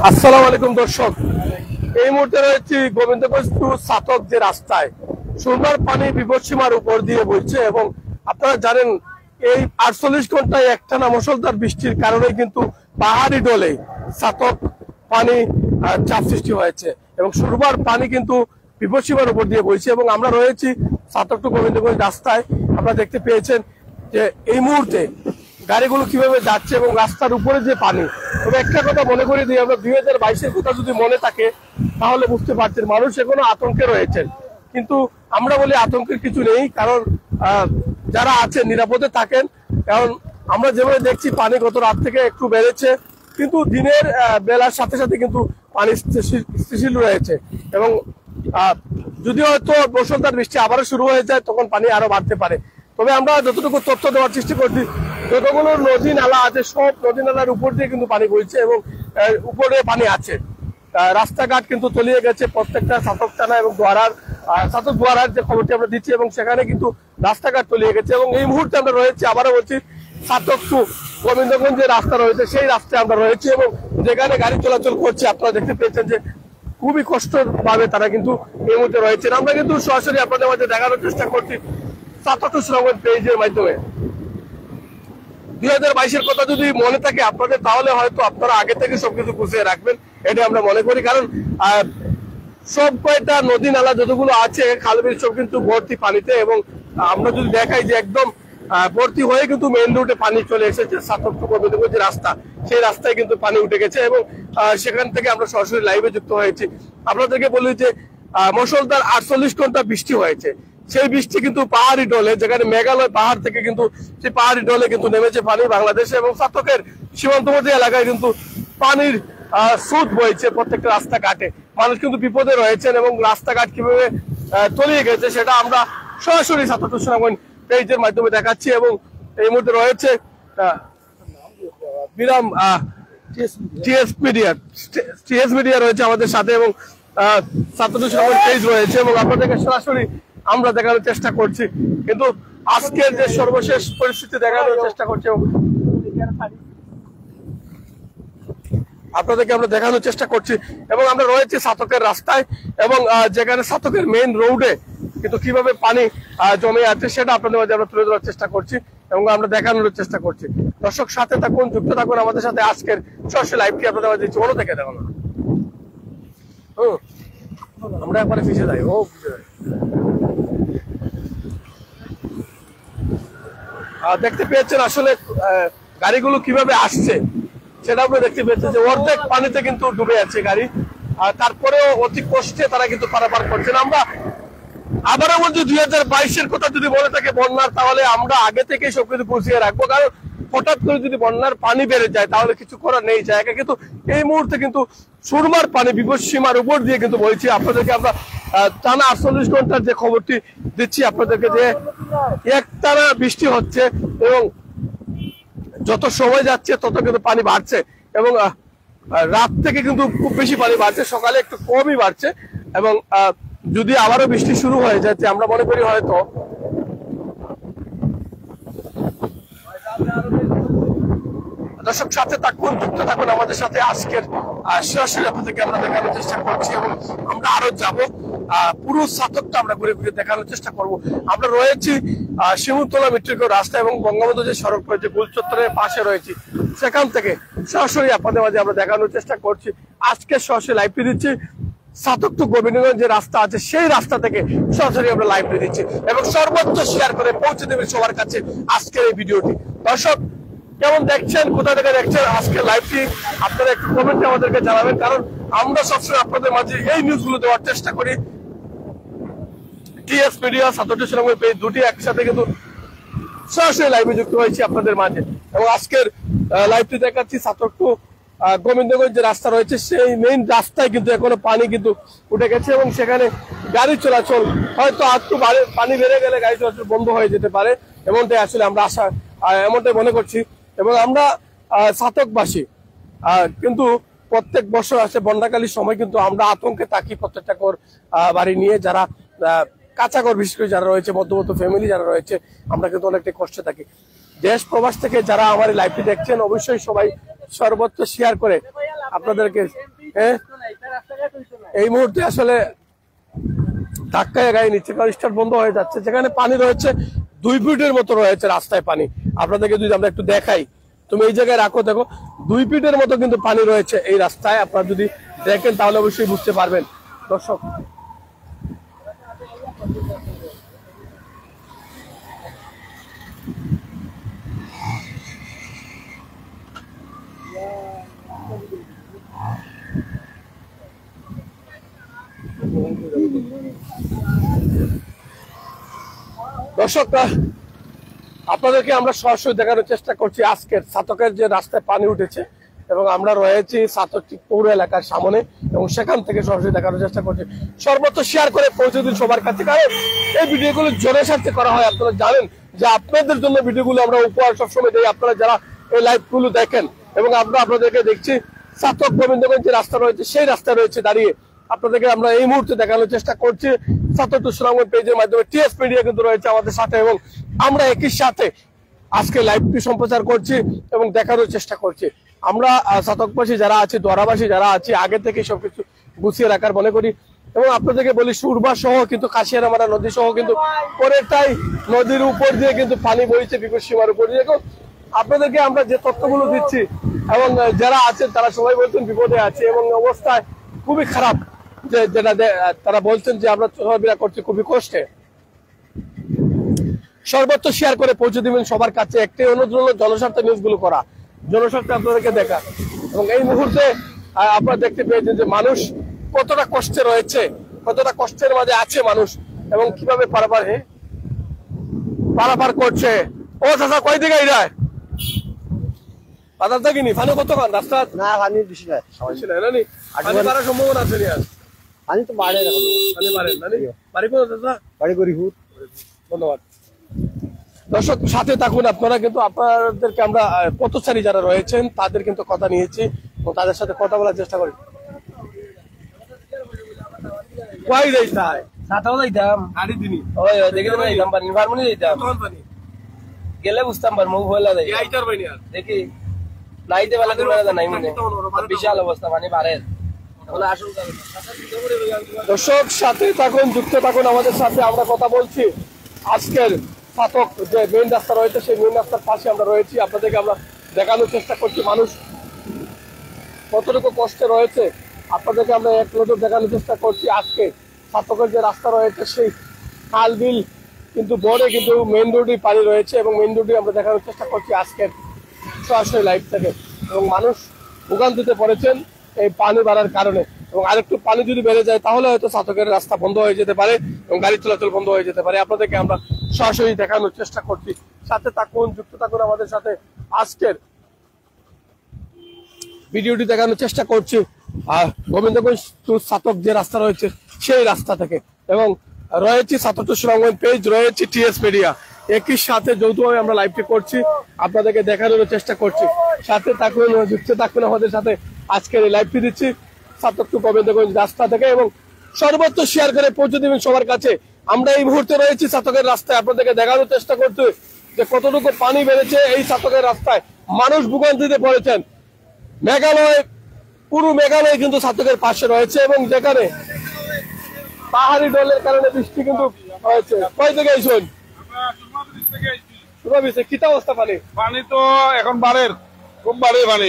আসসালামু আলাইকুম দর্শক, এই মুহূর্তে রয়েছে গোবিন্দগঞ্জ টু সাতক যে রাস্তায় সুরমার পানি বিপদসীমার উপর দিয়ে বইছে এবং আপনারা জানেন এই 48 ঘন্টায় একটানা মুষলধার বৃষ্টির কারণে কিন্তু পাহাড়ি ডলে সাতক পানি চাপ সৃষ্টি হয়েছে এবং সুরমার পানি কিন্তু বিপদসীমার উপর দিয়ে বইছে এবং আমরা রয়েছি সাতক টু গোবিন্দগঞ্জ রাস্তায়। আপনারা দেখতে পেয়েছেন যে এই মুহূর্তে গাড়িগুলো কিভাবে যাচ্ছে এবং রাস্তার উপরে যে পানি। তবে একটা কথা মনে করে দিই, আমরা 2022-এর কথা যদি মনে থাকে তাহলে বুঝতে পারছেন মানুষ এখনো আতঙ্কে রয়েছেন, কিন্তু আমরা বলি আতঙ্কের কিছু নেই, কারণ যারা আছেন নিরাপদে থাকেন। কারণ আমরা যেভাবে দেখছি পানি গত রাত থেকে একটু বেড়েছে, কিন্তু দিনের বেলার সাথে সাথে কিন্তু পানি স্থিতিশীল রয়েছে এবং যদি হয়তো মুষলধার বৃষ্টি আবারও শুরু হয়ে যায় তখন পানি আরো বাড়তে পারে। তবে আমরা যতটুকু তথ্য দেওয়ার চেষ্টা করছি, যতগুলো নদী নালা আছে সব নদী নালার উপর দিয়ে কিন্তু পানি বইছে এবং উপরে পানি আছে। রাস্তাঘাট কিন্তু তলিয়ে গেছে প্রত্যেকটা সাতক থানা এবং সাতক দুয়ারার যে খবরটি আমরা দিচ্ছি এবং সেখানে কিন্তু রাস্তাঘাট তলিয়ে গেছে। এবং এই মুহূর্তে আমরা রয়েছি, আবারও বলছি, সাতক টু গোবিন্দগঞ্জ যে রাস্তা রয়েছে সেই রাস্তায় আমরা রয়েছি এবং যেখানে গাড়ি চলাচল করছে আপনারা দেখতে পেয়েছেন যে খুবই কষ্ট ভাবে তারা কিন্তু এই মুহূর্তে রয়েছেন। আমরা কিন্তু সরাসরি আপনাদের মাঝে দেখানোর চেষ্টা করছি সাতক টু সুনামগঞ্জ পেজের মাধ্যমে। 2022-এর কথা যদি মনে থাকে আপনাদের, তাহলে হয়তো আপনারা আগে থেকে সবকিছু গুছিয়ে রাখবেন, এটা আমরা মনে করি। কারণ সব কয়টা নদী নালা যতগুলো আছে খালবিল সব কিন্তু ভর্তি পানিতে এবং আমরা যদি দেখাই যে একদম ভর্তি হয়ে কিন্তু মেইন রোডে পানি চলে এসেছে। সাতক টু গোবিন্দগঞ্জ যে রাস্তা সেই রাস্তায় কিন্তু পানি উঠে গেছে এবং সেখান থেকে আমরা সরাসরি লাইভে যুক্ত হয়েছি। আপনাদেরকে বলি যে মুষলধার 48 ঘন্টা বৃষ্টি হয়েছে, সেই বৃষ্টি কিন্তু পাহাড়ি ডলে, যেখানে মেঘালয় পাহাড় থেকে কিন্তু সেই পাহাড়ি ডলে কিন্তু নেমেছে পানি বাংলাদেশে এবং সাতকের সীমান্তবর্তী এলাকায় কিন্তু পানির স্রোত বইছে প্রত্যেকটা রাস্তাঘাটে। মানুষ কিন্তু বিপদে রয়েছেন এবং রাস্তাঘাট কিভাবে তলিয়ে গেছে সেটা আমরা সরাসরি সাতক টু সুনামগঞ্জ পেজের মাধ্যমে দেখাচ্ছি। এবং এই মুহূর্তে রয়েছে বিরাম টিএস মিডিয়া রয়েছে আমাদের সাথে এবং সাতক টু সুনামগঞ্জ পেজ রয়েছে এবং আপনাদেরকে সরাসরি আমরা দেখানোর চেষ্টা করছি, কিন্তু আজকের যে সর্বশেষ পরিস্থিতি দেখানোর চেষ্টা করছি আপনাদেরকে আমরা দেখানোর চেষ্টা করছি। এবং আমরা রয়েছি সাতকের রাস্তায় এবং যেখানে সাতকের মেইন রোডে কিন্তু কিভাবে পানি জমে আছে সেটা আপনাদের মাঝে আমরা তুলে ধরার চেষ্টা করছি এবং আমরা দেখানোর চেষ্টা করছি। দর্শক সাথে থাকুন, যুক্ত থাকুন আমাদের সাথে। আজকের সরাসরি লাইভটি আপনাদের মাঝে দিচ্ছি, ওনো থেকে দেখানো। আমরা একবারে পিছিয়ে যাই, ও পিছিয়ে যাই। দেখতে পেয়েছেন আসলে গাড়িগুলো কিভাবে আসছে সেটা আপনি দেখতে পেয়েছেন যে অর্ধেক পানিতে কিন্তু ডুবে আছে গাড়ি, আর তারপরেও অতি কষ্টে তারা কিন্তু পারাপার করছেন। আমরা আবারও বলছি 2022-এর কথা যদি বলে থাকে বন্যার, তাহলে আমরা আগে থেকে সবকিছু গুছিয়ে রাখবো, কারণ হঠাৎ করে যদি বন্যার পানি বেড়ে যায় তাহলে কিছু করার নেই জায়গা। কিন্তু এই মুহূর্তে কিন্তু সুরমার পানি বিপদসীমার উপর দিয়ে কিন্তু বলছি আপনাদেরকে। আমরা টানা 48 ঘন্টার যে খবরটি দিচ্ছি আপনাদেরকে যে একটানা বৃষ্টি হচ্ছে এবং যত সময় যাচ্ছে তত কিন্তু পানি বাড়ছে এবং রাত থেকে কিন্তু খুব বেশি পানি বাড়ছে, সকালে একটু কমই বাড়ছে। এবং যদি আবারও বৃষ্টি শুরু হয়ে যাচ্ছে আমরা মনে করি হয়তো দর্শক সাথে থাকুন, যুক্ত থাকুন আমাদের সাথে। আজকের সরাসরি আপনাদেরকে আমরা দেখানোর চেষ্টা করছি এবং আমরা আরো যাবো পুরো সাতকটা আমরা ঘুরে ঘুরে দেখানোর চেষ্টা করব। আমরা রয়েছি শিমুলতলা মেট্রিক রাস্তা এবং বঙ্গবন্ধু যে সড়ক রয়েছে গুলচত্বরের পাশে রয়েছি, সেখান থেকে সরাসরি আপনাদের মাঝে আমরা দেখানোর চেষ্টা করছি। আজকে সরাসরি লাইভটি দিচ্ছি সাতক টু গোবিন্দগঞ্জ যে রাস্তা আছে সেই রাস্তা থেকে সরাসরি আমরা লাইভটি দিচ্ছি এবং সর্বোচ্চ শেয়ার করে পৌঁছে দেবেন সবার কাছে আজকের এই ভিডিওটি। দর্শক কেমন দেখছেন, কোথা থেকে দেখছেন আজকের লাইভটি আপনারা একটু কমেন্টে আমাদেরকে জানাবেন, কারণ আমরা সবসময় আপনাদের মাঝে এই নিউজগুলো দেওয়ার চেষ্টা করি। TS media, Chhatak to Sunamganj page দুটি একসাথে কিন্তু সরাসরি লাইভে যুক্ত হয়েছি আপনাদের মাঝে এবং আজকের লাইভটি দেখাচ্ছি সাতক টু গোবিন্দগঞ্জ যে রাস্তা রয়েছে সেই মেইন রাস্তায় কিন্তু এখনো পানি কিন্তু উঠে গেছে এবং সেখানে গাড়ি চলাচল হয়তো একটু পানি বেড়ে গেলে গাড়ি চলাচল বন্ধ হয়ে যেতে পারে, এমনটাই আসলে আমরা এমনটাই মনে করছি। এবং আমরা সাতকবাসী কিন্তু প্রত্যেক বছর আসে বন্যাকালীর সময় কিন্তু আমরা আতঙ্কে থাকি প্রত্যেকটা ঘর বাড়ি নিয়ে, যারা কাঁচা ঘর বিশেষ করে যারা রয়েছে, মধ্যবিত্ত ফ্যামিলি যারা রয়েছে, আমরা কিন্তু অনেকটাই কষ্টে থাকি। দেশ প্রবাস থেকে যারা আমার লাইভটি দেখছেন অবশ্যই সবাই সর্বোচ্চ শেয়ার করে আপনাদেরকে এই মুহূর্তে আসলে ধাক্কায় গাড়ি নিচ্ছে, কারণ স্টার্ট বন্ধ হয়ে যাচ্ছে। যেখানে পানি রয়েছে 2 ফিটের মতো রয়েছে রাস্তায় পানি। আপনাদেরকে যদি আমরা একটু দেখাই, তুমি এই জায়গায় রাখো, দেখো 2 ফিটের মতো কিন্তু পানি রয়েছে এই রাস্তায়। আপনারা যদি দেখেন তাহলে অবশ্যই বুঝতে পারবেন দর্শক। দর্শকরা, আপনাদেরকে আমরা সরাসরি দেখানোর চেষ্টা করছি আজকের ছাতকের যে রাস্তায় পানি উঠেছে, এবং আমরা রয়েছি ছাতক পৌর এলাকার সামনে, এবং সেখান থেকে সরাসরি দেখানোর চেষ্টা করছি। সর্বত্র শেয়ার করে পৌঁছে দিন সবার কাছে, কারণ এই ভিডিওগুলো জনস্বার্থে করা হয়। আপনারা জানেন যে আপনাদের জন্য ভিডিওগুলো আমরা উপহার সবসময় দিই, আপনারা যারা এই লাইভগুলো দেখেন। এবং আমরা আপনাদেরকে দেখছি ছাতক গোবিন্দগঞ্জ যে রাস্তা রয়েছে সেই রাস্তা রয়েছে দাঁড়িয়ে, আপনাদেরকে আমরা এই মুহূর্তে দেখানোর চেষ্টা করছি। ছাতক টু সুনামগঞ্জ পেজের মাধ্যমে টিএস মিডিয়া কিন্তু রয়েছে আমাদের সাথে, এবং আমরা একই সাথে আজকে লাইভটি সম্প্রচার করছি এবং দেখানোর চেষ্টা করছি। আমরা ছাতকবাসী যারা আছি, দোয়ারাবাসী যারা আছি, আগে থেকে সবকিছু গুছিয়ে রাখার মনে করি। এবং আপনাদেরকে বলি, সুরবা সহ কিন্তু কাশিয়ারামারা নদী সহ কিন্তু পরেরটাই নদীর উপর দিয়ে কিন্তু পানি বইছে বিপদ সীমার উপর দিয়ে। আপনাদেরকে আমরা যে তথ্যগুলো দিচ্ছি, এবং যারা আছেন তারা সবাই বলছেন বিপদে আছে এবং অবস্থায় খুবই খারাপ, যে যেটা তারা বলছেন যে আমরা চলাফেরা করছি খুবই কষ্টে। সর্বত্র শেয়ার করে পৌঁছে দিবেন সবার কাছে। একটাই অনুরোধ হলো জনস্বার্থে নিউজগুলো করা, জনস্বার্থে আপনাদেরকে দেখা। এবং এই মুহূর্তে আপনারা দেখতে পেয়েছেন যে মানুষ কতটা কষ্টে রয়েছে, কতটা কষ্টের মাঝে আছে মানুষ, এবং কিভাবে পারাপার করছে। ও চাচা, কয় দিকে যায় বাজার থাকিনি ফানি কতক্ষণ রাস্তা? না, পানি বেশি নাই, পানি বাড়ার সম্ভাবনা আছে। পানি তো বাড়ে, পানি বাড়ে বাড়ি কোন চাচা? বাড়ি গরিপুর। ধন্যবাদ। দর্শক সাথে থাকুন আপনারা, কিন্তু আপনাদেরকে আমরা পথচারী যারা রয়েছেন তাদের কিন্তু কথা নিয়েছি এবং তাদের সাথে কথা বলার চেষ্টা করি। কয় যাইতাম সাতাও যাইতাম গাড়ি দিনই ওই দেখি না যাইতাম পানি ফার্মনি যাইতাম পানি গেলে বুঝতাম পার মুখ হইলা যাই আইতার বাইনি আর দেখি নাইতে বেলা দিন বেলা নাই মনে বিশাল অবস্থা পানি বাড়ের। দর্শক সাথে থাকুন, যুক্ত থাকুন আমাদের সাথে। আমরা কথা বলছি আজকের ছাতক যে মেইন রাস্তা রয়েছে সেই মেইন রাস্তার পাশে আমরা রয়েছি। আপনাদেরকে আমরা দেখানোর চেষ্টা করছি মানুষ কতটুকু কষ্টে রয়েছে। আপনাদেরকে আমরা এক নজর দেখানোর চেষ্টা করছি আজকে ছাতকের যে রাস্তা রয়েছে সেই খাল বিল কিন্তু বড়ে কিন্তু মেইন রোডই পানি রয়েছে, এবং মেইন রোডই আমরা দেখানোর চেষ্টা করছি আজকের সরাসরি লাইভ থেকে। এবং মানুষ ভোগান্তিতে পড়েছেন এই পানি বাড়ার কারণে, এবং আরেকটু পানি যদি বেড়ে যায় তাহলে হয়তো ছাতকের রাস্তা বন্ধ হয়ে যেতে পারে এবং গাড়ি চলাচল বন্ধ হয়ে যেতে পারে। আপনাদেরকে আমরা সরাসরি দেখানোর চেষ্টা করছি। সাথে থাকুন, যুক্ত থাকুন আমাদের সাথে। আজকের ভিডিওটি দেখানোর চেষ্টা করছি গোবিন্দগঞ্জ টু ছাতক যে রাস্তা রয়েছে সেই রাস্তা থেকে, এবং রয়েছে ছাতক টু সুনামগঞ্জ পেজ, রয়েছে টিএস মিডিয়া, একই সাথে যৌথভাবে আমরা লাইভটি করছি, আপনাদেরকে দেখানোর চেষ্টা করছি। সাথে থাকুন, যুক্ত থাকুন আমাদের সাথে। আজকের এই লাইভটি দিচ্ছি ছাতক টু গোবিন্দগঞ্জ রাস্তা থেকে, এবং সর্বত্র শেয়ার করে পৌঁছে দেবেন সবার কাছে। আমরা এই মুহূর্তে রয়েছি ছাতকের রাস্তায়, আপনাদেরকে দেখানোর চেষ্টা করছি যে কতটুকু পানি বেড়েছে এই ছাতকের রাস্তায়। মানুষ ভোগান্তিতে পড়েছেন। মেঘালয়, পুরো মেঘালয় কিন্তু ছাতকের পাশে রয়েছে, এবং যেখানে পাহাড়ি ঢলের কারণে বৃষ্টি কিন্তু হয়েছে। কয় থেকে আইসুন? কিতা অবস্থা পানি? পানি তো এখন বাড়ের, খুব বাড়ে পানি,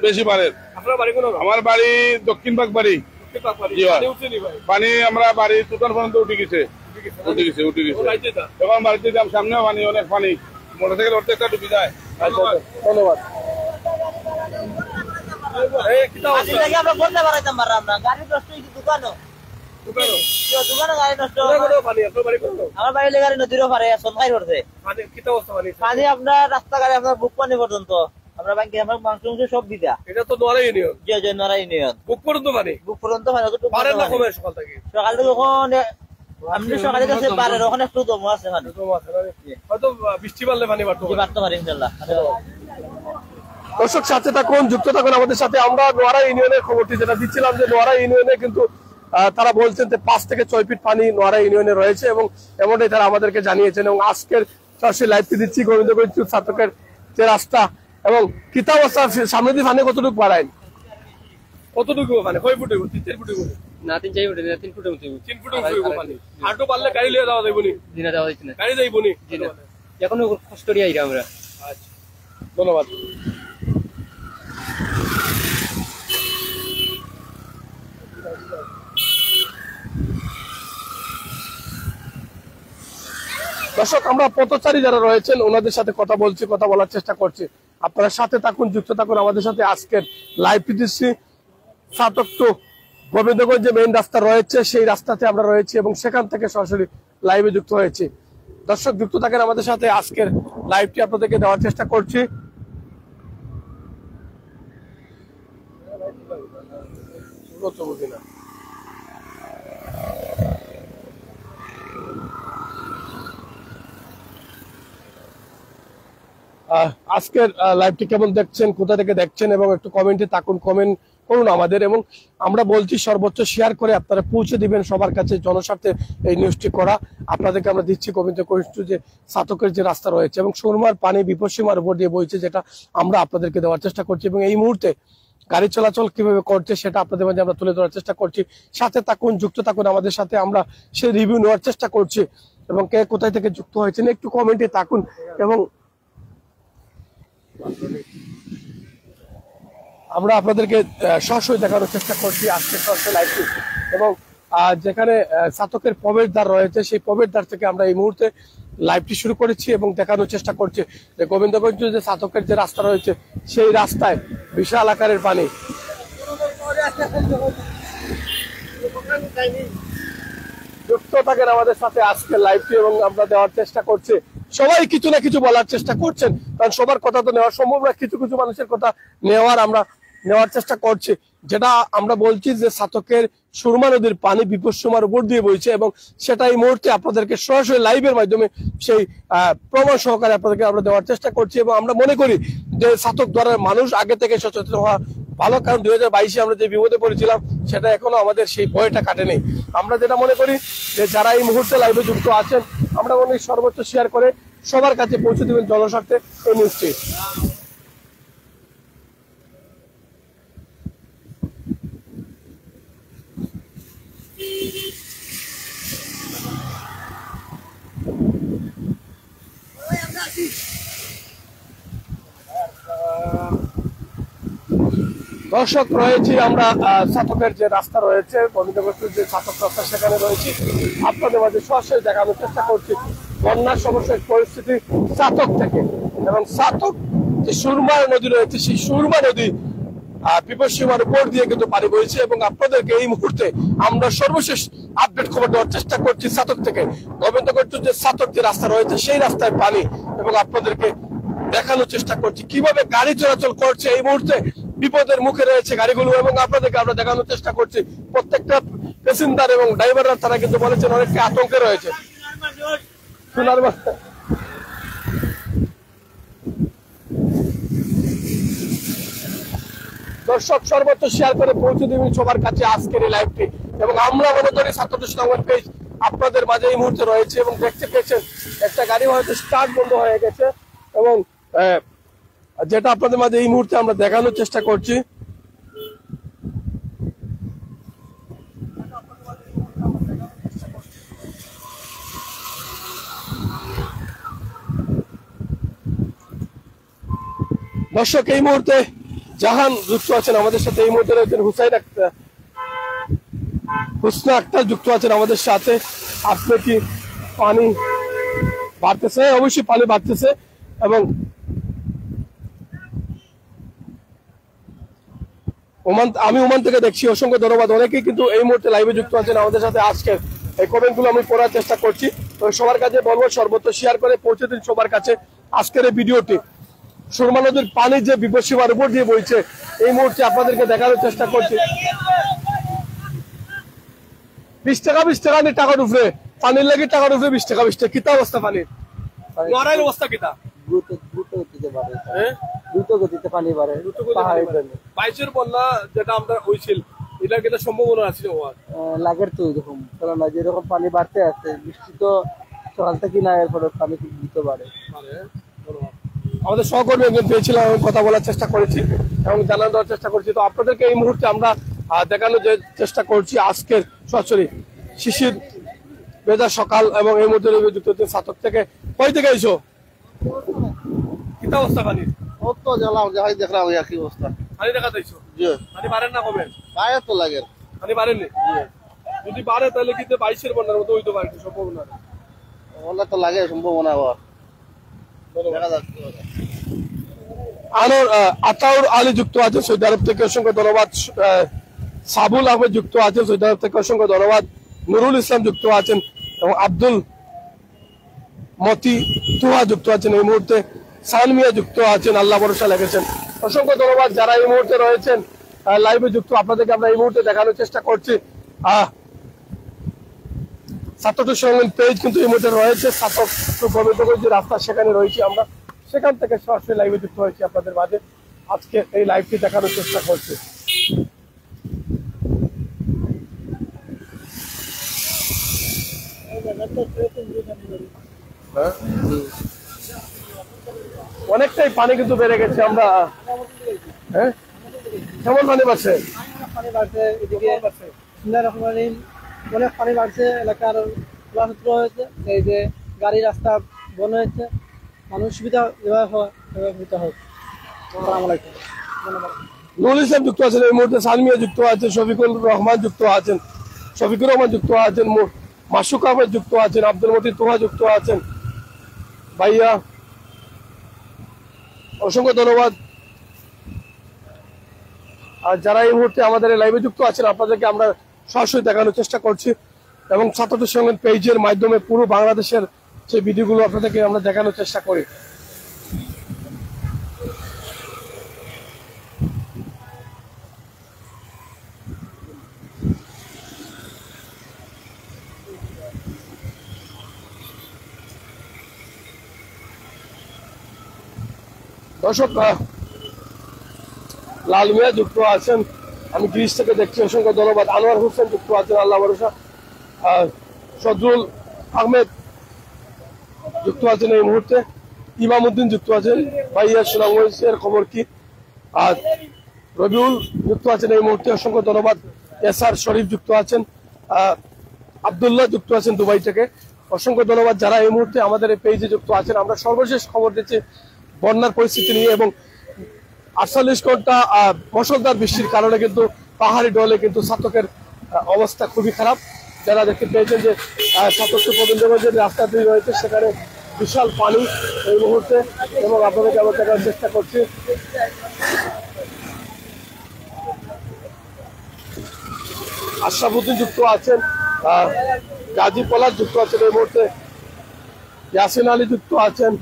বেশি বাড়ের। আপনার বাড়ি কোন? আমার বাড়ি দক্ষিণ পাক বাড়ি। পানি আমরা বাড়ি দোকান পর্যন্ত উঠে গেছে। তখন বাড়িতে যাম, সামনেও পানি, অনেক পানি, মোটরসাইকেল অর্ধেকটা ডুবে যায়। ধন্যবাদ। আমরা বলতে পারতাম আমরা গাড়ি নষ্ট দোকানও আমার বাড়ি লেগারে নদীরও পারে সন্ধ্যায় করছে পানি আপনার রাস্তাঘাটে আপনার বুক পানি পর্যন্ত আমরা ব্যাংকে আমার মাংস সব দিতা। এটা তো নোয়ারা ইউনিয়ন। জয় নোয়ারা ইউনিয়ন। বুক পর্যন্ত পানি? বুক পর্যন্ত পানি সকাল থেকে ওখানে আপনি সকালে কাছে পারেন, ওখানে একটু দম আছে পানি, হয়তো বৃষ্টি বাড়লে পানি বাড়তে পারি ইনশাল্লাহ। দর্শক সাথে থাকুন, যুক্ত থাকুন আমাদের সাথে। আমরা নোয়ারা ইউনিয়নের খবরটি যেটা দিচ্ছিলাম যে নোয়ারা ইউনিয়নে কিন্তু তারা বলছেন যে 5 থেকে 6 ফিট পানি নোয়ারা ইউনিয়নে রয়েছে, এবং এমনটাই তারা আমাদেরকে জানিয়েছেন। এবং আজকের সরাসরি লাইভটি দিচ্ছি গোবিন্দগঞ্জ ছাতকের যে রাস্তা, এবং কিতা অবস্থা সামনে দিয়ে পানি কতটুকু বাড়ায়? কতটুকু মানে কয় ফুট হইব 3-4 ফুট হইব না 3-4 ফুট না 3 ফুটের মতো 3 ফুট হইব পানি আরো পারলে গাড়ি লিয়ে যাওয়া যাইব নি দিনা যাওয়া যাচ্ছে না গাড়ি যাইব নি এখনো কষ্ট করি আইরা আমরা আচ্ছা ধন্যবাদ দর্শক আমরা পথচারী যারা রয়েছেন ওনাদের সাথে কথা বলছি কথা বলার চেষ্টা করছি আপনারা সাথে থাকুন যুক্ত থাকুন আমাদের সাথে আজকের লাইভ দিচ্ছি সাতক টু গোবিন্দগঞ্জ যে মেইন রাস্তা রয়েছে সেই রাস্তাতে আমরা রয়েছি এবং সেখান থেকে সরাসরি লাইভে যুক্ত হয়েছি দর্শক যুক্ত থাকেন আমাদের সাথে আজকের লাইভটি আপনাদেরকে দেওয়ার চেষ্টা করছি আজকের লাইভটি কেমন দেখছেন কোথা থেকে দেখছেন এবং একটু কমেন্টে থাকুন কমেন্ট করুন আমাদের এবং আমরা বলছি সর্বোচ্চ শেয়ার করে আপনারা পৌঁছে দিবেন সবার কাছে জনস্বার্থে এই নিউজটি করা আপনাদেরকে আমরা দিচ্ছি গোবিন্দ কষ্ট যে সাতকের যে রাস্তা রয়েছে এবং সুরমার পানি বিপদসীমার উপর দিয়ে বইছে যেটা আমরা আপনাদেরকে দেওয়ার চেষ্টা করছি এবং এই মুহূর্তে গাড়ি চলাচল কিভাবে করছে সেটা আপনাদের মাঝে আমরা তুলে ধরার চেষ্টা করছি সাথে থাকুন যুক্ত থাকুন আমাদের সাথে আমরা সেই রিভিউ নেওয়ার চেষ্টা করছি এবং কে কোথায় থেকে যুক্ত হয়েছেন একটু কমেন্টে থাকুন এবং আমরা আপনাদেরকে সরাসরি দেখানোর চেষ্টা করছি আজকে সরাসরি লাইভটি এবং যেখানে সাতকের প্রবেশদ্বার রয়েছে সেই প্রবেশদ্বার থেকে আমরা এই মুহূর্তে লাইভটি শুরু করেছি এবং দেখানোর চেষ্টা করছি যে গোবিন্দগঞ্জ যে সাতকের যে রাস্তা রয়েছে সেই রাস্তায় বিশাল আকারের পানি যুক্ত থাকেন আমাদের সাথে আজকে লাইভটি এবং আমরা দেওয়ার চেষ্টা করছি সবাই কিছু না কিছু বলার চেষ্টা করছেন কারণ সবার কথা তো নেওয়া সম্ভব না কিছু কিছু মানুষের কথা আমরা নেওয়ার চেষ্টা করছি যেটা আমরা বলছি যে সাতকের সুরমা নদীর পানি বিপদসীমার উপর দিয়ে বইছে এবং সেটা এই মুহূর্তে আপনাদেরকে সরাসরি লাইভের মাধ্যমে সেই প্রমাণ সহকারে আপনাদেরকে আমরা দেওয়ার চেষ্টা করছি এবং আমরা মনে করি যে সাতক দ্বারা মানুষ আগে থেকে সচেতন হওয়া ভালো কারণ 2022-এ আমরা যে বিপদে পড়েছিলাম সেটা এখনো আমাদের সেই ভয়টা কাটেনি আমরা যেটা মনে করি যে যারা এই মুহূর্তে লাইভে যুক্ত আছেন আমরা মনে করি সর্বোচ্চ শেয়ার করে সবার কাছে পৌঁছে দেবেন জনস্বার্থে এই নিউজটি দর্শক রয়েছি আমরা সাতকের যে রাস্তা রয়েছে গোবিন্দগঞ্জের যে সাতক রাস্তা সেখানে রয়েছি আপনাদের মাঝে সরাসরি দেখানোর চেষ্টা করছি বন্যার সমস্যার পরিস্থিতি সাতক থেকে এবং সাতক যে সুরমা নদী রয়েছে সেই সুরমা নদী বিপদসীমার উপর দিয়ে কিন্তু পানি বইছে এবং আপনাদেরকে এই মুহূর্তে আমরা সর্বশেষ আপডেট খবর দেওয়ার চেষ্টা করছি সাতক থেকে গোবিন্দগঞ্জ যে সাতক যে রাস্তা রয়েছে সেই রাস্তায় পানি এবং আপনাদেরকে দেখানোর চেষ্টা করছি কিভাবে গাড়ি চলাচল করছে এই মুহূর্তে বিপদের মুখে রয়েছে গাড়িগুলো এবং আপনাদেরকে আমরা দেখানোর চেষ্টা করছি প্রত্যেকটা প্যাসেঞ্জার এবং ড্রাইভাররা তারা কিন্তু বলেছেন অনেকটা আতঙ্কে রয়েছে দর্শক সর্বোচ্চ শেয়ার করে পৌঁছে দিবেন সবার কাছে আজকের এই লাইভটি এবং আমরা মনে করি ছাত্রদের সংবাদ পেজ আপনাদের মাঝে এই মুহূর্তে রয়েছে এবং দেখতে পেয়েছেন একটা গাড়ি হয়তো স্টার্ট বন্ধ হয়ে গেছে এবং যেটা আপনাদের মাঝে এই মুহূর্তে আমরা দেখানোর চেষ্টা করছি দর্শক এই মুহূর্তে জাহান যুক্ত আছেন আমাদের সাথে এই মুহূর্তে রয়েছেন হুসনা আক্তার যুক্ত আছেন আমাদের সাথে আপনি কি পানি বাড়তেছে অবশ্যই পানি বাড়তেছে এবং আমি ওমান থেকে দেখছি অসংখ্য ধন্যবাদ অনেকেই কিন্তু এই মুহূর্তে লাইভে যুক্ত আছেন আমাদের সাথে আজকে এই কমেন্ট গুলো আমি পড়ার চেষ্টা করছি তো সবার কাছে বলবো সর্বোচ্চ শেয়ার করে পৌঁছে দিন সবার কাছে আজকের এই ভিডিওটি সুরমা নদীর পানি যে বিপদসীমার উপর দিয়ে বইছে এই মুহূর্তে আপনাদেরকে দেখানোর চেষ্টা করছি 20 টাকা 20 টাকা নিয়ে টাকার উপরে পানির লাগে টাকার উপরে 20 টাকা 20 টাকা কিতা অবস্থা পানির লড়াইয়ের অবস্থা কিতা দ্রুত গতিতে পানি বাড়ে বাইশের বন্যা যেটা আমরা হয়েছিল এটা কিন্তু সম্ভাবনা আছে লাগের তো এরকম কারণ যেরকম পানি বাড়তে আছে বৃষ্টি তো সকাল থেকে না এরপরে পানি খুব দ্রুত বাড়ে আমাদের সহকর্মী একজন পেয়েছিলাম, আমি কথা বলার চেষ্টা করেছি এবং জানানো দেওয়ার চেষ্টা করছি। তো আপনাদেরকে এই মুহূর্তে আমরা দেখানোর যে চেষ্টা করছি আজকের সরাসরি শিশির ভেজা সকাল এবং এই মুহূর্তে যুক্ত হচ্ছে ছাতক থেকে। কই থেকে এসো? কি অবস্থা পানি? অত জ্বালাও যাই দেখলাম একই অবস্থা। পানি দেখা দিয়েছো? জি পানি বাড়েন না কমেন? গায়ে তো লাগে। পানি বাড়েনি? যদি বাড়ে তাহলে কিন্তু 22-এর বন্যার মতো হইতে পারে সম্ভাবনা। ওলা তো লাগে সম্ভাবনা আবার দেখা যাচ্ছে। আতাউর আলী যুক্ত আছে সৌদি আরব থেকে, অসংখ্য ধন্যবাদ। সাবুল আহমেদ যুক্ত আছেন সৌদি আরব থেকে, অসংখ্য ধন্যবাদ। নুরুল ইসলাম যুক্ত আছেন এবং আব্দুল মতি তুহা যুক্ত আছেন এই মুহূর্তে। সান মিয়া যুক্ত আছেন, আল্লাহ ভরসা লেগেছেন। অসংখ্য ধন্যবাদ যারা এই মুহূর্তে রয়েছেন লাইভে যুক্ত। আপনাদেরকে আমরা এই মুহূর্তে দেখানোর চেষ্টা করছি। ছাত্রটির সঙ্গে পেজ কিন্তু এই মুহূর্তে রয়েছে ছাত্র গোবিন্দগঞ্জ যে রাস্তা সেখানে রয়েছি আমরা, সেখান থেকে সরাসরি লাইভে যুক্ত হয়েছি আপনাদের মাঝে। আজকে এই লাইভটি দেখানোর চেষ্টা করছি। অনেকটাই পানি কিন্তু বেড়ে গেছে। আমরা হ্যাঁ কেমন পানি বাড়ছে? পানি বাড়ছে এদিকে অনেক পানি বাড়ছে, এলাকার খোলাসূত্র হয়েছে। এই যে গাড়ি রাস্তা বন্ধ হয়েছে, মানুষ সুবিধা যেভাবে হয় আসসালামু আলাইকুম। ধন্যবাদ। নুরুল ইসলাম যুক্ত আছেন এই মুহূর্তে, সালমিয়া যুক্ত আছেন, শফিকুর রহমান যুক্ত আছেন, শফিকুর রহমান যুক্ত আছেন, মাসুক আহমেদ যুক্ত আছেন, আব্দুল মতিন তোহা যুক্ত আছেন। ভাইয়া অসংখ্য ধন্যবাদ। আর যারা এই মুহূর্তে আমাদের লাইভে যুক্ত আছেন আপনাদেরকে আমরা সরাসরি দেখানোর চেষ্টা করছি এবং ছাত্রদের সঙ্গে পেজের মাধ্যমে পুরো বাংলাদেশের যে ভিডিওগুলো আপনাদেরকে আমরা দেখানোর চেষ্টা করি। দর্শক লাল মিয়া যুক্ত আছেন, আমি গ্রিস থেকে দেখছি, অসংখ্য ধন্যবাদ। আনোয়ার হোসেন যুক্ত আছেন, আল্লাহ ভরসা। সদরুল আহমেদ যুক্ত আছেন এই মুহূর্তে, ইমাম উদ্দিন যুক্ত আছেন। ভাইয়া সুনামের খবর কি? আর রবিউল যুক্ত আছেন এই মুহূর্তে, অসংখ্য ধন্যবাদ। এসআর শরীফ যুক্ত আছেন, আব্দুল্লাহ যুক্ত আছেন দুবাই থেকে, অসংখ্য ধন্যবাদ যারা এই মুহূর্তে আমাদের এই পেজে যুক্ত আছেন। আমরা সর্বশেষ খবর দিচ্ছি বন্যার পরিস্থিতি নিয়ে এবং 48 ঘন্টা মুষলধার বৃষ্টির কারণে কিন্তু পাহাড়ি ডলে কিন্তু ছাতকের অবস্থা খুবই খারাপ। যারা দেখতে পেয়েছেন যে ছাতক গোবিন্দগঞ্জের রাস্তাটি রয়েছে সেখানে বিশাল পানি এই মুহূর্তে, এবং আপনাদেরকে আমরা দেখার চেষ্টা করছি। আশরাফুদ্দিন যুক্ত আছেন, গাজী পলাশ যুক্ত আছেন এই মুহূর্তে, ইয়াসিন আলী যুক্ত আছেন,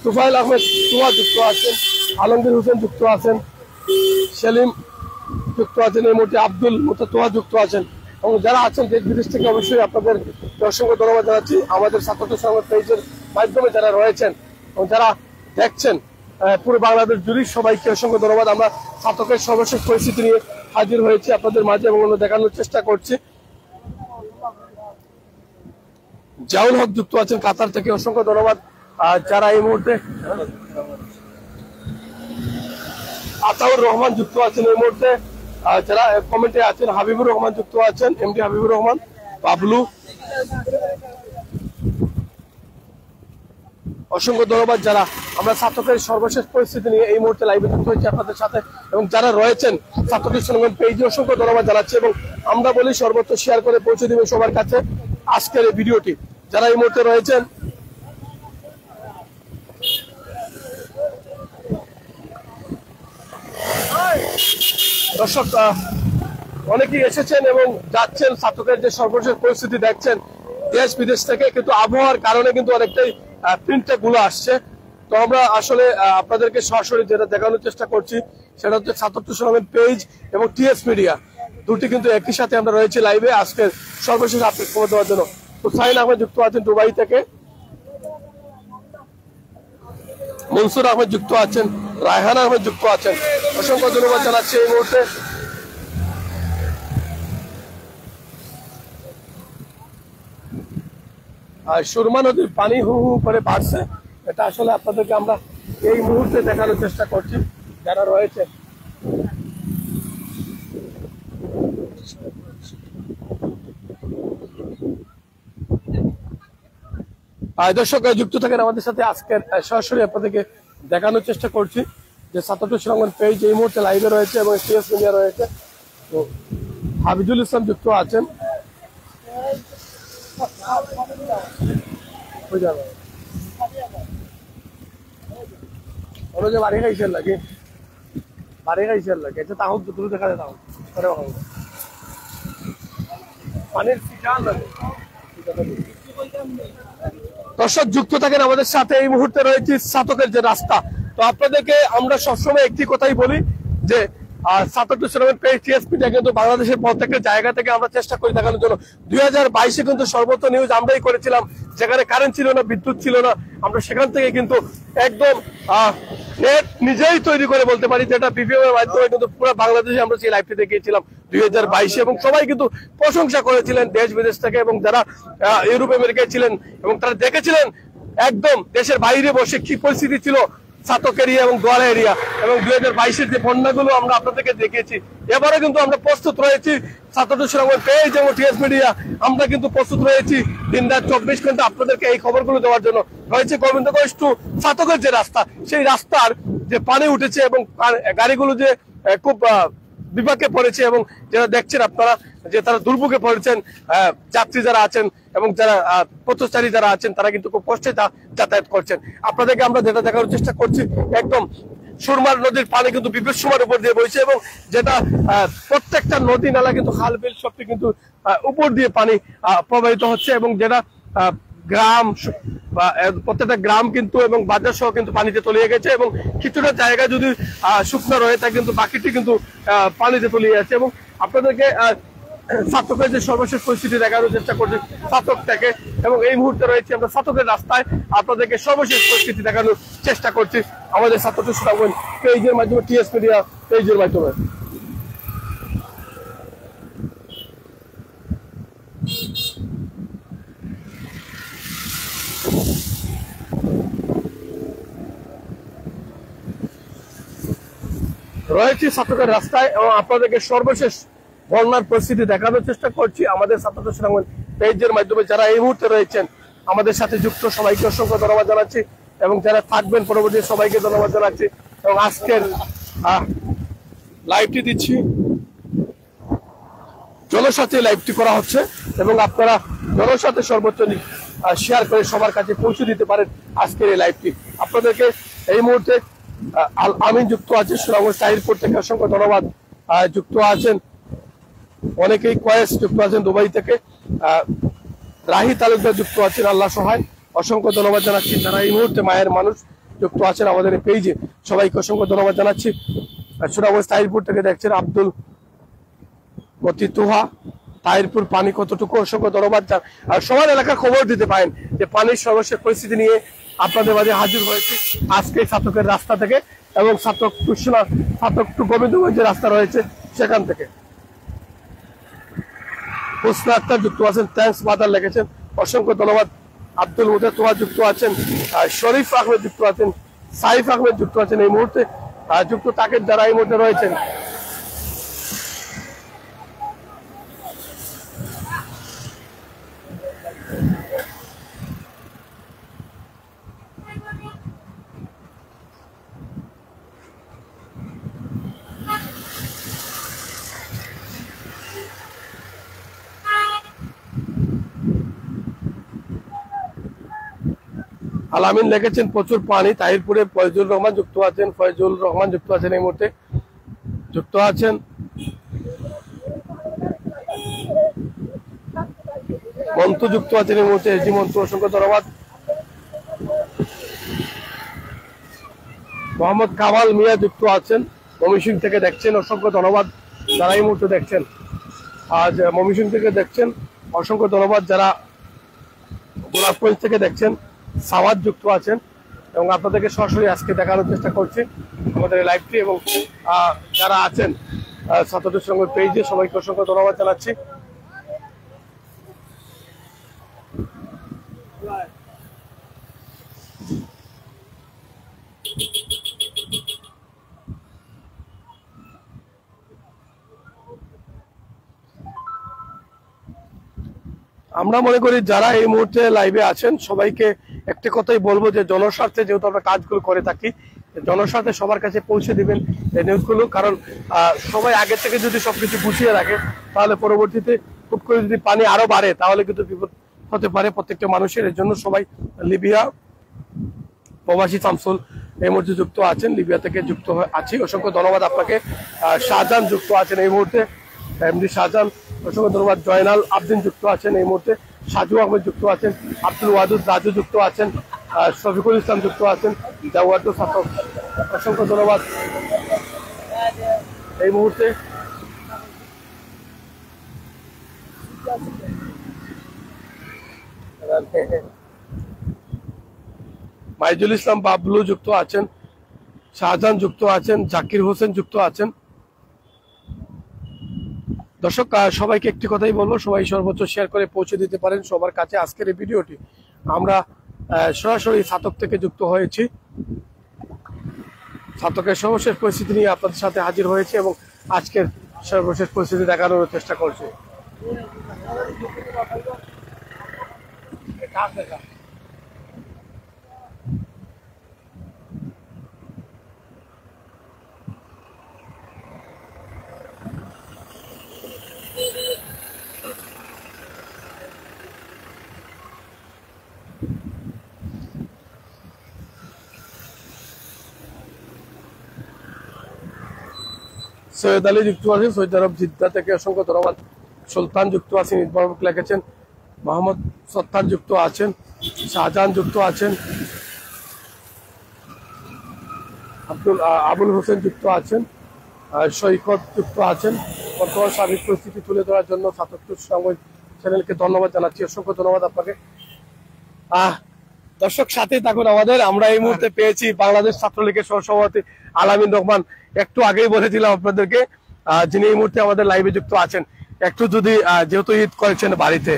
তুফাইল আহমেদ তুয়া যুক্ত আছেন, আলমগীর হোসেন যুক্ত আছেন, সেলিম যুক্ত আছেন এই মুহূর্তে, আব্দুল তোয়া যুক্ত আছেন এবং যারা আছেন দেশ বিদেশ থেকে অবশ্যই আপনাদের অসংখ্য ধন্যবাদ জানাচ্ছি। আমাদের ছাত্রদের সঙ্গে পেজের মাধ্যমে যারা রয়েছেন এবং যারা দেখছেন পুরো বাংলাদেশ জুড়ে সবাইকে অসংখ্য ধন্যবাদ। আমরা ছাত্রদের সর্বশেষ পরিস্থিতি নিয়ে হাজির হয়েছি আপনাদের মাঝে এবং আমরা দেখানোর চেষ্টা করছি। জাউল হক যুক্ত আছেন কাতার থেকে, অসংখ্য ধন্যবাদ। আর যারা এই মুহূর্তে আতাউর রহমান যুক্ত আছেন এই মুহূর্তে, যারা কমেন্টে আছেন, হাবিবুর রহমান যুক্ত আছেন, এমডি হাবিবুর রহমান, বাবলু, অসংখ্য ধন্যবাদ। যারা আমরা ছাত্রদের সর্বশেষ পরিস্থিতি নিয়ে এই মুহূর্তে লাইভে যুক্ত হয়েছি আপনাদের সাথে এবং যারা রয়েছেন ছাত্রদের সঙ্গে পেজে অসংখ্য ধন্যবাদ জানাচ্ছি এবং আমরা বলি সর্বত্র শেয়ার করে পৌঁছে দিবেন সবার কাছে আজকের এই ভিডিওটি। যারা এই মুহূর্তে রয়েছেন দর্শক, অনেকেই এসেছেন এবং যাচ্ছেন, ছাত্রদের যে সর্বশেষ পরিস্থিতি দেখছেন দেশ বিদেশ থেকে, কিন্তু আবহাওয়ার কারণে কিন্তু অনেকটাই প্রিন্টে গুলো আসছে। তো আমরা আসলে আপনাদেরকে সরাসরি যেটা দেখানোর চেষ্টা করছি সেটা হচ্ছে ছাত্র সংগ্রামের পেজ এবং টিএস মিডিয়া দুটি কিন্তু একই সাথে আমরা রয়েছি লাইভে আজকের সর্বশেষ আপডেট খবর দেওয়ার জন্য। হুসাইন আহমেদ যুক্ত আছেন দুবাই থেকে, মনসুর আহমেদ যুক্ত আছেন, রায়হান আহমেদ যুক্ত আছেন, অসংখ্য ধন্যবাদ জানাচ্ছি এই মুহূর্তে। সুরমা নদীর পানি হু হু করে বাড়ছে। এটা আসলে আপনাদেরকে আমরা এই মুহূর্তে দেখানোর চেষ্টা করছি যারা রয়েছে। দর্শক যুক্ত থাকেন আমাদের সাথে, আজকের সরাসরি আপনাদেরকে দেখানোর চেষ্টা করছি যে ৭৭ সুনামগঞ্জ পেজ এই মুহূর্তে লাইভে রয়েছে এবং সিএস মিডিয়া রয়েছে। তো হাবিজুল ইসলাম যুক্ত আছেন। যে বাড়ি খাইছেন লাগে বাড়ি খাইছেন লাগে এটা তাহলে দুটো দেখা যায় তাহলে পানির সিটান লাগে। দর্শক যুক্ত থাকেন আমাদের সাথে, এই মুহূর্তে রয়েছে ছাতকের যে রাস্তা। তো আপনাদেরকে আমরা সবসময় একটি কথাই বলি যে ৭৭ সুনামগঞ্জ পেজ টিএসপি কিন্তু বাংলাদেশের প্রত্যেকটা জায়গা থেকে আমরা চেষ্টা করি দেখানোর জন্য। 2022-এ কিন্তু সর্বোচ্চ নিউজ আমরাই করেছিলাম, যেখানে কারেন্ট ছিল না, বিদ্যুৎ ছিল না। আমরা সেখান থেকে কিন্তু একদম নেট নিজেই তৈরি করে বলতে পারি, যেটা বিপিএম এর মাধ্যমে কিন্তু পুরো বাংলাদেশে আমরা সেই লাইভটি দেখিয়েছিলাম 2022-এ, এবং সবাই কিন্তু প্রশংসা করেছিলেন দেশ বিদেশ থেকে, এবং যারা ইউরোপ আমেরিকায় ছিলেন এবং তারা দেখেছিলেন একদম দেশের বাইরে বসে কি পরিস্থিতি ছিল ছাতক এরিয়া এবং দোয়ারা এরিয়া, এবং 2022-এর যে বন্যাগুলো আমরা আপনাদেরকে দেখিয়েছি। এবারে কিন্তু আমরা প্রস্তুত রয়েছি ৭৭ সুনামগঞ্জ পেজ এবং টিএস মিডিয়া, আমরা কিন্তু প্রস্তুত রয়েছি দিনরাত 24 ঘন্টা আপনাদেরকে এই খবরগুলো দেওয়ার জন্য। রয়েছে গোবিন্দগঞ্জ টু ছাতকের যে রাস্তা, সেই রাস্তার যে পানি উঠেছে এবং গাড়িগুলো যে খুব বিপাকে পড়েছে, এবং যারা দেখছেন আপনারা যে তারা দুর্ভোগে পড়েছেন, যাত্রী যারা আছেন এবং যারা পথচারী যারা আছেন তারা কিন্তু খুব কষ্টে যাতায়াত করছেন। আপনাদেরকে আমরা যেটা দেখানোর চেষ্টা করছি, একদম সুরমার নদীর পানি কিন্তু বিপদসীমার উপর দিয়ে বইছে, এবং যেটা প্রত্যেকটা নদী নালা কিন্তু খাল বিল সবটি কিন্তু উপর দিয়ে পানি প্রবাহিত হচ্ছে, এবং যেটা গ্রাম বা প্রত্যেকটা গ্রাম কিন্তু এবং বাজার সহ কিন্তু পানিতে তলিয়ে গেছে, এবং কিছুটা জায়গা যদি শুকনো রয়ে থাকে কিন্তু বাকিটি কিন্তু পানিতে তলিয়ে যাচ্ছে। এবং আপনাদেরকে ছাতকের যে সর্বশেষ পরিস্থিতি দেখানোর চেষ্টা করছি ছাতক থেকে, এবং এই মুহূর্তে রয়েছে আমরা ছাতকের রাস্তায়, আপনাদেরকে সর্বশেষ পরিস্থিতি দেখানোর চেষ্টা করছি আমাদের ৭৭ সুনামগঞ্জ পেজের মাধ্যমে, টিএস মিডিয়া পেজের মাধ্যমে। রয়েছে ছাতকের রাস্তায় এবং আপনাদেরকে সর্বশেষ বন্যার পরিস্থিতি দেখানোর চেষ্টা করছি আমাদের ৭৭ সুনামগঞ্জ পেজের মাধ্যমে। যারা এই মুহূর্তে রয়েছেন আমাদের সাথে যুক্ত সবাইকে অসংখ্য ধন্যবাদ জানাচ্ছি, এবং যারা থাকবেন পরবর্তী সবাইকে ধন্যবাদ জানাচ্ছি। এবং আজকের লাইভটি দিচ্ছি জনসাথে লাইভটি করা হচ্ছে, এবং আপনারা জনসাথে সর্বোচ্চ শেয়ার করে সবার কাছে পৌঁছে দিতে পারেন আজকের এই লাইভটি। আপনাদেরকে এই মুহূর্তে আল আমিন যুক্ত আছে সুনামগঞ্জ তাহিরপুর থেকে, অসংখ্য ধন্যবাদ। যুক্ত আছেন অনেকেই, কয়েস যুক্ত আছেন দুবাই থেকে, রাহি তালুকদার যুক্ত আছেন, আল্লাহ সহায়, অসংখ্য ধন্যবাদ জানাচ্ছি। যারা এই মুহূর্তে মায়ের মানুষ যুক্ত আছেন আমাদের এই পেজে, সবাইকে অসংখ্য ধন্যবাদ জানাচ্ছি। সুনামগঞ্জ তাহিরপুর থেকে দেখছেন আব্দুল মতি তুহা, তাহিরপুর পানি কতটুকু, অসংখ্য ধন্যবাদ। আর সবার এলাকার খবর দিতে পারেন যে পানির সর্বশেষ পরিস্থিতি নিয়ে আপনাদের মাঝে হাজির হয়েছে আজকে ছাতকের রাস্তা থেকে, এবং ছাতক টু গোবিন্দগঞ্জ যে রাস্তা রয়েছে সেখান থেকে। হোসনা আক্তার যুক্ত আছেন, থ্যাংকস মাদার লিখেছেন, অসংখ্য ধন্যবাদ। আব্দুল মুদে তোয়া যুক্ত আছেন, শরীফ আহমেদ যুক্ত আছেন, সাইফ আহমেদ যুক্ত আছেন এই মুহূর্তে যুক্ত থাকেন যারা এই মুহূর্তে রয়েছেন। আলামিন লিখেছেন প্রচুর পানি, তাহিরপুরে ফয়জুল রহমান যুক্ত আছেন, ফয়জুল রহমান যুক্ত আছেন এই মুহূর্তে যুক্ত আছেন। মন্তু যুক্ত আছেন এই মুহূর্তে, এসডি মন্তু, অসংখ্য ধন্যবাদ। মোহাম্মদ কামাল মিয়া যুক্ত আছেন, ময়মনসিংহ থেকে দেখছেন, অসংখ্য ধন্যবাদ যারা এই মুহূর্তে দেখছেন। আজ ময়মনসিংহ থেকে দেখছেন, অসংখ্য ধন্যবাদ। যারা গোলাপগঞ্জ থেকে দেখছেন, সাওয়াদ যুক্ত আছেন, এবং আপনাদেরকে সরাসরি আজকে দেখানোর চেষ্টা করছি আমাদের এই লাইভটি। এবং যারা আছেন ৭৭ সুনামগঞ্জ পেজে, সবাইকে অসংখ্য ধন্যবাদ জানাচ্ছি। আমরা মনে করি যারা এই মুহূর্তে লাইভে আছেন সবাইকে একটা কথাই বলবো যে জনস্বার্থে যেহেতু আমরা কাজগুলো করে থাকি, জনস্বার্থে সবার কাছে পৌঁছে দিবেন এই নিউজগুলো। কারণ সবাই আগে থেকে যদি সবকিছু গুছিয়ে রাখে তাহলে পরবর্তীতে হুট করে যদি পানি আরো বাড়ে তাহলে কিন্তু বিপদ হতে পারে প্রত্যেকটা মানুষের। এর জন্য সবাই লিবিয়া প্রবাসী শামসুল এই মুহূর্তে যুক্ত আছেন, লিবিয়া থেকে যুক্ত আছি, অসংখ্য ধন্যবাদ আপনাকে। শাহজাহান যুক্ত আছেন এই মুহূর্তে, এমডি শাহজাহান, অসংখ্য ধন্যবাদ। জয়নাল আবদিন যুক্ত আছেন এই মুহূর্তে, সাজু আহমেদ যুক্ত আছেন, আব্দুল ওয়াদুদ রাজু যুক্ত আছেন, শফিকুল ইসলাম যুক্ত আছেন, জাওয়াদুল সাতক, অসংখ্য ধন্যবাদ এই মুহূর্তে। মাইজুল ইসলাম বাবলু যুক্ত আছেন, শাহজাহান যুক্ত আছেন, জাকির হোসেন যুক্ত আছেন। দর্শক সবাইকে একটি কথাই বলবো, সবাই সর্বোচ্চ শেয়ার করে পৌঁছে দিতে পারেন সবার কাছে আজকের এই ভিডিওটি। আমরা সরাসরি ছাতক থেকে যুক্ত হয়েছি, ছাতকের সর্বশেষ পরিস্থিতি নিয়ে আপনাদের সাথে হাজির হয়েছে এবং আজকের সর্বশেষ পরিস্থিতি দেখানোর চেষ্টা করছি। সৈয়দ আলী যুক্ত আছেন সৌদি আরব জিদ্দা থেকে, অসংখ্য ধন্যবাদ। সুলতান যুক্ত আছেন, ইদবারক লিখেছেন, মোহাম্মদ সত্তার যুক্ত আছেন, শাহজাহান যুক্ত আছেন, আবুল হোসেন যুক্ত আছেন, সৈকত যুক্ত আছেন। বর্তমান সার্বিক পরিস্থিতি তুলে ধরার জন্য ছাতক সংবাদ চ্যানেলকে ধন্যবাদ জানাচ্ছি, অসংখ্য ধন্যবাদ আপনাকে। দর্শক সাথে থাকুন আমাদের। আমরা এই মুহূর্তে পেয়েছি বাংলাদেশ ছাত্রলীগের সহসভাপতি আলামিন রহমান, একটু আগেই বলেছিলাম আপনাদেরকে, যিনি এই মুহূর্তে আমাদের লাইভে যুক্ত আছেন। একটু যদি যেহেতু ঈদ করেছেন বাড়িতে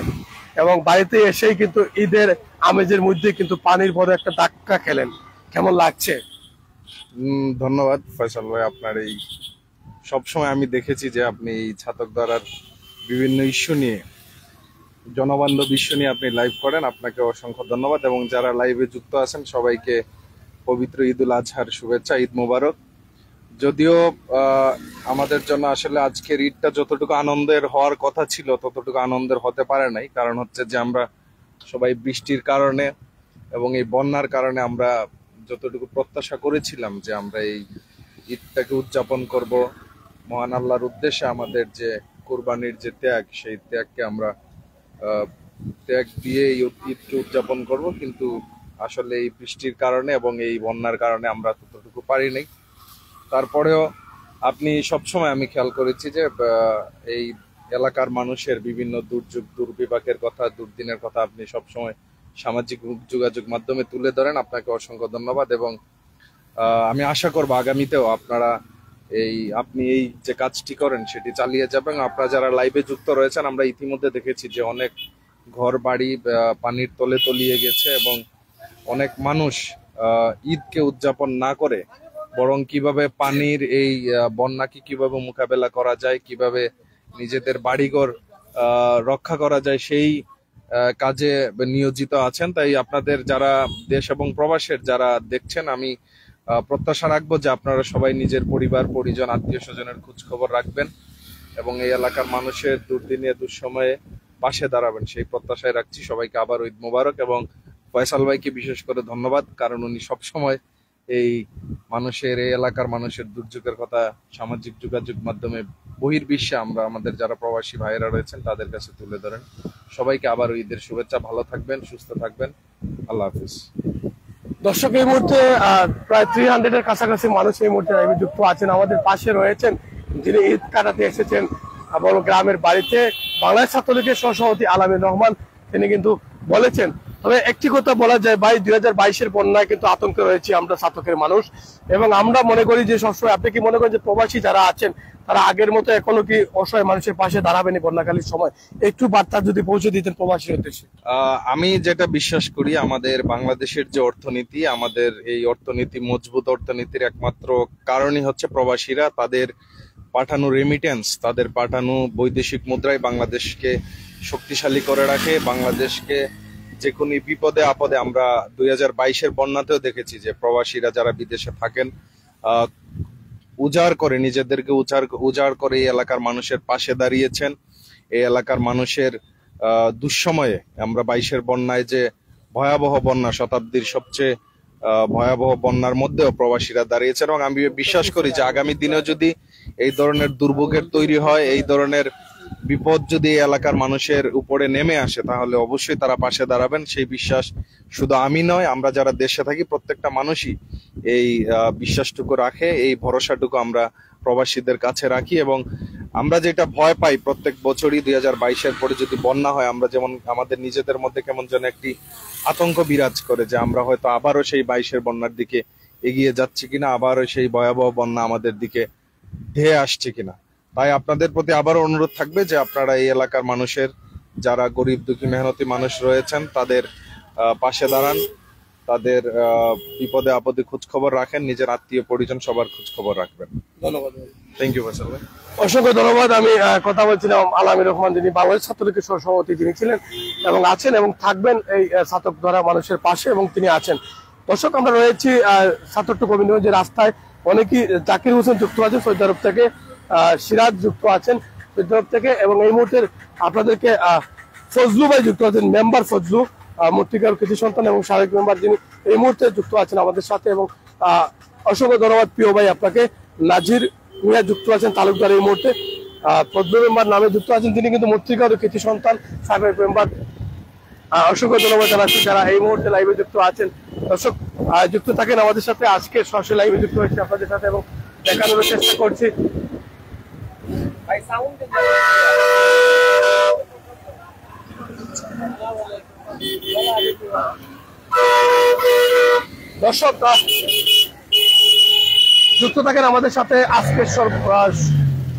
এবং বাড়িতে এসেই কিন্তু ঈদের আমেজের মধ্যে কিন্তু পানির বড় একটা ধাক্কা খেলেন, কেমন লাগছে? ধন্যবাদ ফয়সাল ভাই, আপনার এই সবসময় আমি দেখেছি যে আপনি এই ছাতক দ্বারার বিভিন্ন ইস্যু নিয়ে, জনবান্ধব ইস্যু নিয়ে আপনি লাইভ করেন, আপনাকে অসংখ্য ধন্যবাদ। এবং যারা লাইভে যুক্ত আছেন সবাইকে পবিত্র ঈদ উল আজহার শুভেচ্ছা, ঈদ মোবারক। যদিও আমাদের জন্য আসলে আজকের ঈদটা যতটুকু আনন্দের হওয়ার কথা ছিল ততটুকু আনন্দের হতে পারে নাই, কারণ হচ্ছে যে আমরা সবাই বৃষ্টির কারণে এবং এই বন্যার কারণে আমরা যতটুকু প্রত্যাশা করেছিলাম যে আমরা এই ঈদটাকে উদযাপন করব মহান আল্লাহর উদ্দেশ্যে, আমাদের যে কুরবানির যে ত্যাগ, সেই ত্যাগকে আমরা ত্যাগ দিয়ে এই ঈদকে উদযাপন করব, কিন্তু আসলে এই বৃষ্টির কারণে এবং এই বন্যার কারণে আমরা ততটুকু পারি নাই। তারপরেও আপনি সবসময় আমি খেয়াল করেছি যে এই এলাকার মানুষের বিভিন্ন দুর্যোগ দুর্বিপাকের কথা, দুর্দিনের কথা আপনি সবসময় সামাজিক যোগাযোগ মাধ্যমে তুলে ধরেন, আপনাকে অসংখ্য ধন্যবাদ। এবং আমি আশা করব আগামীতেও আপনি এই যে কাজটি করেন সেটি চালিয়ে যাবেন। আপনারা যারা লাইভে যুক্ত রয়েছেন, আমরা ইতিমধ্যে দেখেছি যে অনেক ঘর বাড়ি পানির তলে তলিয়ে গেছে এবং অনেক মানুষ ঈদকে উদযাপন না করে বরং কিভাবে পানির এই বন্যাকে কিভাবে মোকাবেলা করা যায়, কিভাবে নিজেদের বাড়িঘর রক্ষা করা যায় সেই কাজে নিয়োজিত আছেন। তাই আপনাদের যারা দেশ এবং প্রবাসের যারা দেখছেন, আমি প্রত্যাশা রাখবো যে আপনারা সবাই নিজের পরিবার পরিজন আত্মীয় স্বজনের খোঁজ খবর রাখবেন এবং এই এলাকার মানুষের দুর্দিনে দুঃসময়ে পাশে দাঁড়াবেন, সেই প্রত্যাশায় রাখছি। সবাইকে আবার ঈদ মোবারক। এবং ফয়সাল ভাইকে বিশেষ করে ধন্যবাদ, কারণ উনি সবসময় এই এলাকার মানুষের দুর্যোগের কথা সামাজিক যোগাযোগ মাধ্যমে বহির্বিশ্বে আমরা আমাদের যারা প্রবাসী ভাইয়েরা রয়েছেন তাদের কাছে তুলে ধরেন। সবাইকে আবার ঈদের শুভেচ্ছা, ভালো থাকবেন, সুস্থ থাকবেন, আল্লাহ হাফিজ। দর্শক এই মুহূর্তে প্রায় 300 এর কাছাকাছি মানুষ এই মুহূর্তে লাইভে যুক্ত আছেন। আমাদের পাশে রয়েছেন যিনি ঈদ কাটাতে এসেছেন বড় গ্রামের বাড়িতে, বাংলাদেশ ছাত্রলীগের সহসভাপতি আলামিন রহমান। তিনি কিন্তু বলেছেন, তবে একটি কথা বলা যায় ভাই, 2022-এর বন্যায় কিন্তু আতঙ্কে রয়েছি আমরা ছাতকের মানুষ। এবং আমরা মনে করি যে সবসময়, আপনি কি মনে করেন যে প্রবাসী যারা আছেন তারা আগের মতো এখনো কি অসহায় মানুষের পাশে দাঁড়াবেন বন্যাকালীন সময়? একটু বার্তা যদি পৌঁছে দিতেন প্রবাসীর উদ্দেশ্যে। আমি যেটা বিশ্বাস করি, আমাদের বাংলাদেশের যে অর্থনীতি, আমাদের এই অর্থনীতি মজবুত অর্থনীতির একমাত্র কারণই হচ্ছে প্রবাসীরা। তাদের পাঠানো রেমিটেন্স, তাদের পাঠানো বৈদেশিক মুদ্রায় বাংলাদেশকে শক্তিশালী করে রাখে। বাংলাদেশকে যে কোনো বিপদে আপদে, আমরা 2022-এর বন্যাতেও দেখেছি যে প্রবাসীরা যারা বিদেশে থাকেন উজাড় করে, নিজেদেরকে উজাড় করে এই এলাকার মানুষের পাশে দাঁড়িয়েছেন। এই এলাকার মানুষের দুঃসময়ে, আমরা 22-এর বন্যায় যে ভয়াবহ বন্যা, শতাব্দীর সবচেয়ে ভয়াবহ বন্যার মধ্যেও প্রবাসীরা দাঁড়িয়েছেন। এবং আমি বিশ্বাস করি যে আগামী দিনেও যদি এই ধরনের দুর্ভোগের তৈরি হয়, এই ধরনের বিপদ যদি এই এলাকার মানুষের উপরে নেমে আসে, তাহলে অবশ্যই তারা পাশে দাঁড়াবেন। সেই বিশ্বাস শুধু আমি নয়, আমরা যারা দেশে থাকি প্রত্যেকটা মানুষই এই বিশ্বাসটুকু রাখে, এই ভরসাটুকু আমরা প্রবাসীদের কাছে রাখি। এবং আমরা যেটা ভয় পাই প্রত্যেক বছরই 2022-এর পরে যদি বন্যা হয়, আমরা যেমন আমাদের নিজেদের মধ্যে কেমন যেন একটি আতঙ্ক বিরাজ করে যে আমরা হয়তো আবারও সেই 22-এর বন্যার দিকে এগিয়ে যাচ্ছি কিনা, আবারও সেই ভয়াবহ বন্যা আমাদের দিকে ধেয়ে আসছে কিনা। তাই আপনাদের প্রতি আবারও অনুরোধ থাকবে যে আপনারা এই এলাকার মানুষের, যারা গরিব দুঃখী মেহনতি মানুষ রয়েছেন, তাদের পাশে দাঁড়ান, তাদের বিপদে আপদে খোঁজ খবর রাখেন, নিজের আত্মীয় পরিজন সবার খোঁজ খবর রাখবেন। ধন্যবাদ। থ্যাংক ইউ ফয়সাল ভাই। অসংখ্য ধন্যবাদ। আমি কথা বলছিলাম আলামির রহমান, যিনি বাংলাদেশ ছাত্রলীগের সহসভাপতি, তিনি ছিলেন এবং আছেন এবং থাকবেন এই ছাতক ধরা মানুষের পাশে, এবং তিনি আছেন। দর্শক, আমরা রয়েছি ছাতক গোবিন্দগঞ্জ যে রাস্তায়। অনেকেই, জাকির হোসেন যুক্ত আছেন সৌদি আরব থেকে, সিরাজ যুক্ত আছেন সৌদি আরব থেকে, এবং এই মুহূর্তে আপনাদেরকে ফজলু ভাই যুক্ত আছেন, মেম্বার ফজলু, মূর্তিকার কৃতি সন্তান এবং সাবেক মেম্বার, যিনি এই মুহূর্তে যুক্ত আছেন আমাদের সাথে। এবং অসংখ্য ধন্যবাদ প্রিয় ভাই আপনাকে। নাজির মিয়া যুক্ত আছেন তালুকদার এই মুহূর্তে, ফজলু মেম্বার নামে যুক্ত আছেন, তিনি কিন্তু মূর্তিকার কৃতি সন্তান, সাবেক মেম্বার। অসংখ্য ধন্যবাদ জানাচ্ছি যারা এই মুহূর্তে লাইভে যুক্ত আছেন। দর্শক, যুক্ত থাকেন আমাদের সাথে। আজকে সরাসরি লাইভে যুক্ত হয়েছে আপনাদের সাথে এবং দেখানোর চেষ্টা করছি। দর্শক, যুক্ত থাকেন আমাদের সাথে। আজকে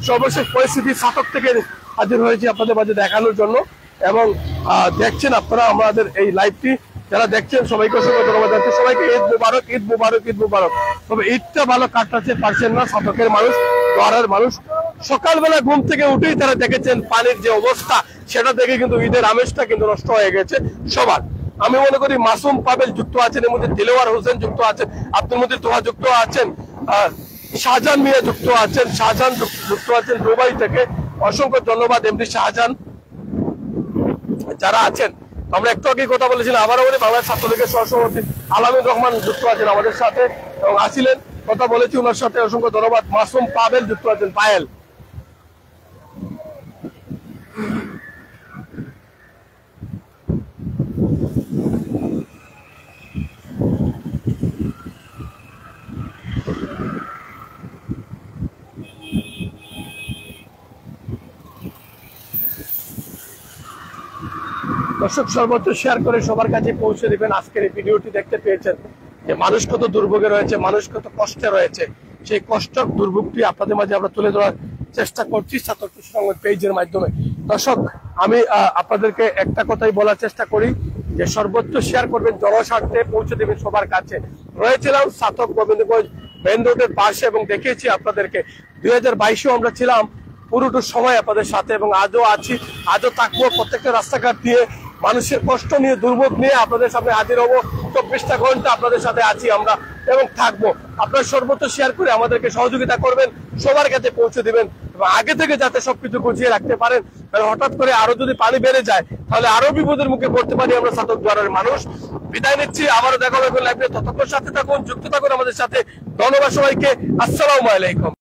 সর্বশেষ পরিস্থিতি ছাতক থেকে হাজির হয়েছি আপনাদের মাঝে দেখানোর জন্য। এবং দেখছেন আপনারা আমাদের এই লাইভটি, যারা দেখছেন সবাইকে অসংখ্য ধন্যবাদ জানাচ্ছি। সবাইকে ঈদ মুবারক, ঈদ মুবারক, ঈদ মুবারক। তবে ঈদটা ভালো কাটাতে পারছেন না ছাতকের মানুষ, দোয়ারের মানুষ। সকালবেলা ঘুম থেকে উঠেই তারা দেখেছেন পানির যে অবস্থা, সেটা দেখে কিন্তু ঈদের আমেজটা কিন্তু নষ্ট হয়ে গেছে সবার। আমি মনে করি মাসুম পাবেল যুক্ত আছেন, এর মধ্যে দিলওয়ার হোসেন যুক্ত আছেন, আব্দুল মজিদ তোহা যুক্ত আছেন, শাহজাহান মিয়া যুক্ত আছেন, শাহজাহান যুক্ত আছেন দুবাই থেকে। অসংখ্য ধন্যবাদ এমডি শাহজাহান, যারা আছেন। আমরা একটু আগে কথা বলেছিলাম, আবারও বলি, বাংলাদেশ ছাত্রলীগের সহসভাপতি আলামির রহমান যুক্ত আছেন আমাদের সাথে এবং আসিলেন, কথা বলেছি ওনার সাথে। অসংখ্য ধন্যবাদ। মাসুম পাবেল যুক্ত আছেন, পায়েল। দর্শক, সর্বোচ্চ শেয়ার করে সবার কাছে পৌঁছে দিবেন। আজকের এই ভিডিওটি দেখতে পেয়েছেন যে মানুষ কত দুর্ভোগে রয়েছে, মানুষ কত কষ্টে রয়েছে, সেই কষ্ট দুর্ভোগটি আপনাদের মাঝে আমরা তুলে ধরার চেষ্টা করছি ছাতক সংবাদ পেজের মাধ্যমে। দর্শক, আমি আপনাদেরকে একটা কথাই বলার চেষ্টা করি যে সর্বোচ্চ শেয়ার করবেন, জনস্বার্থে পৌঁছে দেবেন সবার কাছে। রয়েছিলাম ছাতক গোবিন্দগঞ্জ মেইন রোডের পাশে এবং দেখিয়েছি আপনাদেরকে। 2022-এও আমরা ছিলাম পুরোটা সময় আপনাদের সাথে এবং আজও আছি, আজও থাকবো। প্রত্যেকটা রাস্তাঘাট দিয়ে, মানুষের কষ্ট নিয়ে, দুর্ভোগ নিয়ে আপনাদের সামনে হাজির হবো। 24টা ঘন্টা আপনাদের সাথে আছি আমরা এবং থাকবো। আপনারা সর্বোচ্চ শেয়ার করে আমাদেরকে সহযোগিতা করবেন, সবার কাছে পৌঁছে দিবেন এবং আগে থেকে যাতে সবকিছু গুছিয়ে রাখতে পারেন। হঠাৎ করে আরো যদি পানি বেড়ে যায় তাহলে আরো বিপদের মুখে পড়তে পারি আমরা ছাতক ধরার মানুষ। বিদায় নিচ্ছি, আবারও দেখা হবে লাইভে। ততক্ষণ সাথে থাকুন, যুক্ত থাকুন আমাদের সাথে। ধন্যবাদ সবাইকে। আসসালামু আলাইকুম।